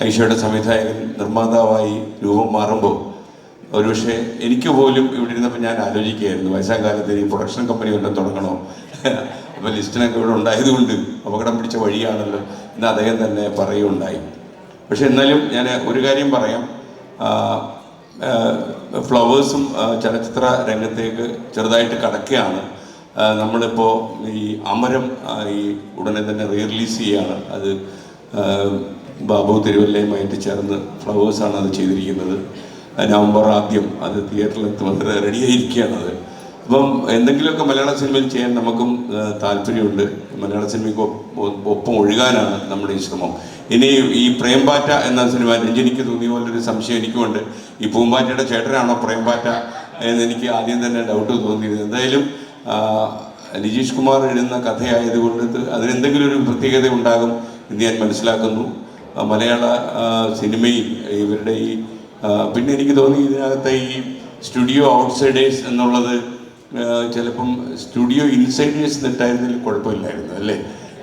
ഐഷയുടെ സംവിധായകൻ നിർമ്മാതാവായി രൂപം മാറുമ്പോൾ ഒരുപക്ഷെ എനിക്ക് പോലും ഇവിടെ ഇരുന്നപ്പോൾ ഞാൻ ആലോചിക്കുകയായിരുന്നു വയസ്സാം കാലത്ത് ഈ പ്രൊഡക്ഷൻ കമ്പനി വല്ലതും തുടങ്ങണോ. അപ്പോൾ ലിസ്റ്റിനൊക്കെ ഇവിടെ ഉണ്ടായതുകൊണ്ട് അപകടം പിടിച്ച വഴിയാണല്ലോ എന്ന് അദ്ദേഹം തന്നെ പറയുകയുണ്ടായി. പക്ഷെ എന്നാലും ഞാൻ ഒരു കാര്യം പറയാം, ഫ്ലവേഴ്സും ചലച്ചിത്ര രംഗത്തേക്ക് ചെറുതായിട്ട് കടക്കുകയാണ്. നമ്മളിപ്പോൾ ഈ അമരം ഈ ഉടനെ തന്നെ റിലീസ് ചെയ്യുകയാണ്. അത് ബാബു തിരുവല്ലയുമായിട്ട് ചേർന്ന് ഫ്ലവേഴ്സാണ് അത് ചെയ്തിരിക്കുന്നത്. നവംബർ ആദ്യം അത് തിയേറ്ററിലെത്തുന്നത് റെഡിയായിരിക്കുകയാണ്. അത് അപ്പം എന്തെങ്കിലുമൊക്കെ മലയാള സിനിമയിൽ ചെയ്യാൻ നമുക്കും താല്പര്യമുണ്ട്. മലയാള സിനിമയ്ക്ക് ഒപ്പം ഒഴുകാനാണ് നമ്മുടെ ഈ ശ്രമം. ഇനി ഈ പ്രേംപാറ്റ എന്ന സിനിമ എനിക്ക് തോന്നിയ പോലൊരു സംശയം എനിക്കുമുണ്ട്. ഈ പൂമ്പാറ്റയുടെ ചേട്ടനാണോ പ്രേംപാറ്റ എന്നെനിക്ക് ആദ്യം തന്നെ ഡൗട്ട് തോന്നിയത്. എന്തായാലും നിജീഷ് കുമാർ എഴുതുന്ന കഥയായതുകൊണ്ട് അതിനെന്തെങ്കിലും ഒരു പ്രത്യേകത ഉണ്ടാകും എന്ന് ഞാൻ മനസ്സിലാക്കുന്നു. മലയാള സിനിമയിൽ ഇവരുടെ ഈ പിന്നെ എനിക്ക് തോന്നി ഇതിനകത്തെ ഈ സ്റ്റുഡിയോ ഔട്ട്സൈഡേഴ്സ് എന്നുള്ളത് ചിലപ്പം സ്റ്റുഡിയോ ഇൻസൈഡേഴ്സ് എന്നിട്ടായിരുന്നെങ്കിൽ കുഴപ്പമില്ലായിരുന്നു അല്ലേ.